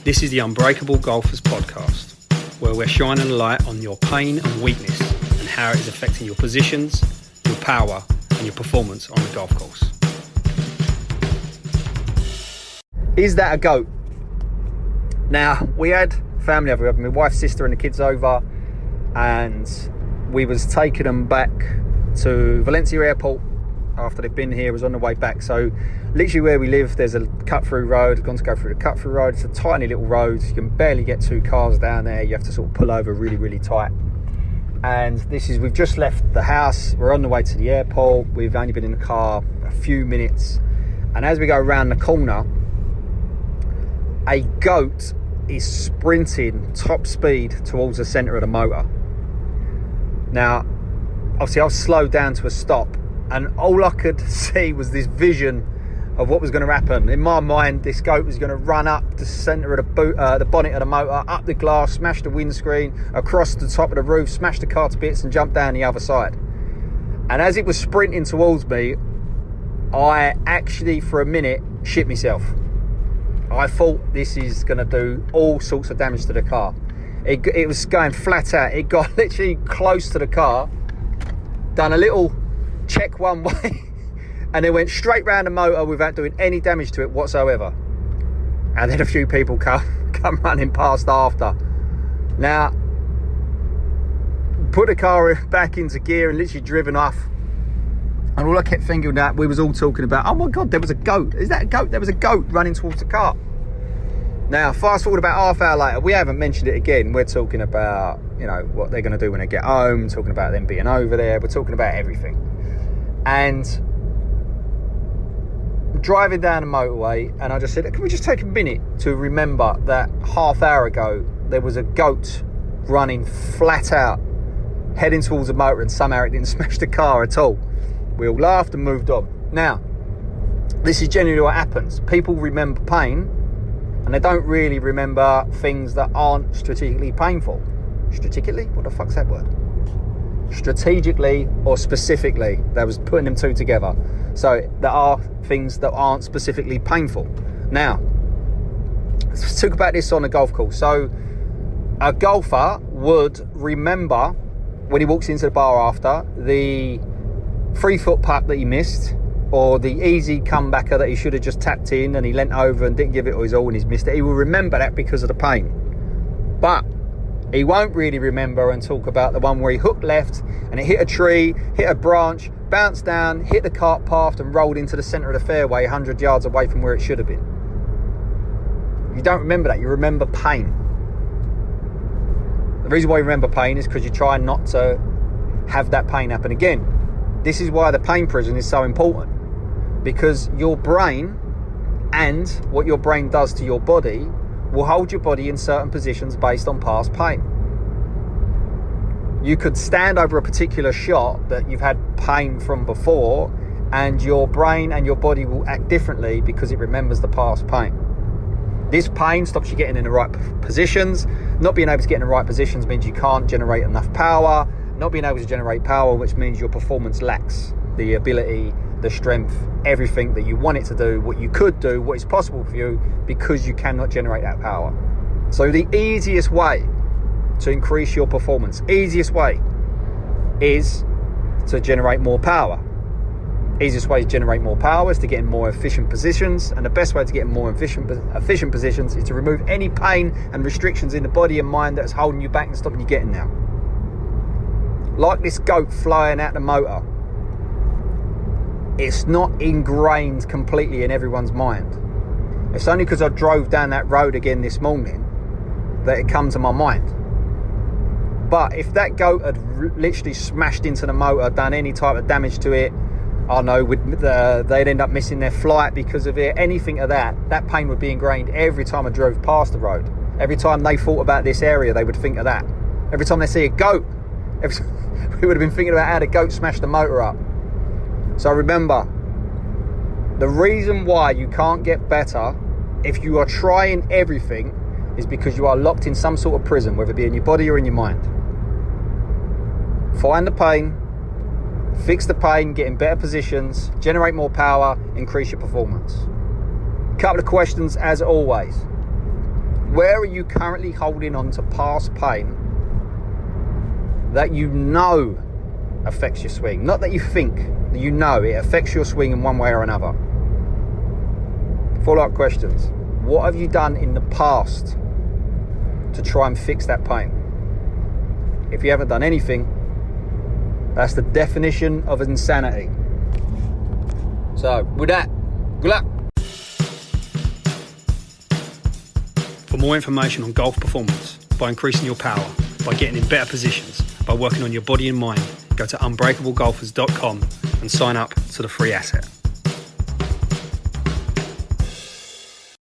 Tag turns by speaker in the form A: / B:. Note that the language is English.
A: This is the Unbreakable Golfers podcast, where we're shining a light on your pain and weakness and how it is affecting your positions, your power and your performance on the golf course.
B: Is that a goat? Now, we had family over, my wife's sister and the kids over, and we was taking them back to Valencia Airport after they've been here. Was on the way back. So literally where we live, there's a cut-through road. Gone to go through the cut-through road. It's a tiny little road. You can barely get two cars down there. You have to sort of pull over really, really tight. And we've just left the house. We're on the way to the airport. We've only been in the car a few minutes. And as we go around the corner, a goat is sprinting top speed towards the centre of the motor. Now, obviously I was slowed down to a stop, and all I could see was this vision of what was going to happen. In my mind, this goat was going to run up the centre of the bonnet of the motor, up the glass, smash the windscreen, across the top of the roof, smash the car to bits and jump down the other side. And as it was sprinting towards me, I actually for a minute shit myself. I thought this is going to do all sorts of damage to the car. It was going flat out. It got literally close to the car, done a little check one way, and then went straight round the motor without doing any damage to it whatsoever. And then a few people come running past after. Now, put the car back into gear and literally driven off. And all I kept thinking that we was all talking about, oh my God, there was a goat. Is that a goat? There was a goat running towards the car. Now, fast forward about half hour later, we haven't mentioned it again. We're talking about, what they're going to do when they get home, talking about them being over there. We're talking about everything. And driving down the motorway, and I just said, can we just take a minute to remember that half hour ago, there was a goat running flat out, heading towards the motor, and somehow it didn't smash the car at all. We all laughed and moved on. Now, this is generally what happens. People remember pain, and they don't really remember things that aren't strategically painful. Strategically? What the fuck's that word? Strategically or specifically. That was putting them two together. So there are things that aren't specifically painful. Now, let's talk about this on a golf course. So a golfer would remember when he walks into the bar after the 3-foot putt that he missed, or the easy comebacker that he should have just tapped in and he leant over and didn't give it his all and he's missed it. He will remember that because of the pain. But he won't really remember and talk about the one where he hooked left and it hit a tree, hit a branch, bounced down, hit the cart path and rolled into the centre of the fairway 100 yards away from where it should have been. You don't remember that. You remember pain. The reason why you remember pain is because you try not to have that pain happen again. This is why the pain prison is so important, because your brain and what your brain does to your body will hold your body in certain positions based on past pain. You could stand over a particular shot that you've had pain from before, and your brain and your body will act differently because it remembers the past pain. This pain stops you getting in the right positions. Not being able to get in the right positions means you can't generate enough power. Not being able to generate power, which means your performance lacks the ability, the strength, everything that you want it to do, what you could do, what is possible for you, because you cannot generate that power. So the easiest way to increase your performance, easiest way, is to generate more power. Easiest way to generate more power is to get in more efficient positions, and the best way to get in more efficient positions is to remove any pain and restrictions in the body and mind that's holding you back and stopping you getting there. Like this goat flying out the motor, it's not ingrained completely in everyone's mind. It's only because I drove down that road again this morning that it comes to my mind. But if that goat had literally smashed into the motor, done any type of damage to it, I know they'd end up missing their flight because of it, anything of that pain would be ingrained every time I drove past the road. Every time they thought about this area, they would think of that. Every time they see a goat, we would have been thinking about how the goat smashed the motor up. So remember, the reason why you can't get better if you are trying everything is because you are locked in some sort of prison, whether it be in your body or in your mind. Find the pain, fix the pain, get in better positions, generate more power, increase your performance. Couple of questions as always. Where are you currently holding on to past pain that you know affects your swing? Not that you think, that you know it affects your swing in one way or another. Follow-up questions. What have you done in the past to try and fix that pain? If you haven't done anything, that's the definition of insanity. So, with that, good luck.
A: For more information on golf performance, by increasing your power, by getting in better positions, by working on your body and mind, go to unbreakablegolfers.com and sign up to the free asset.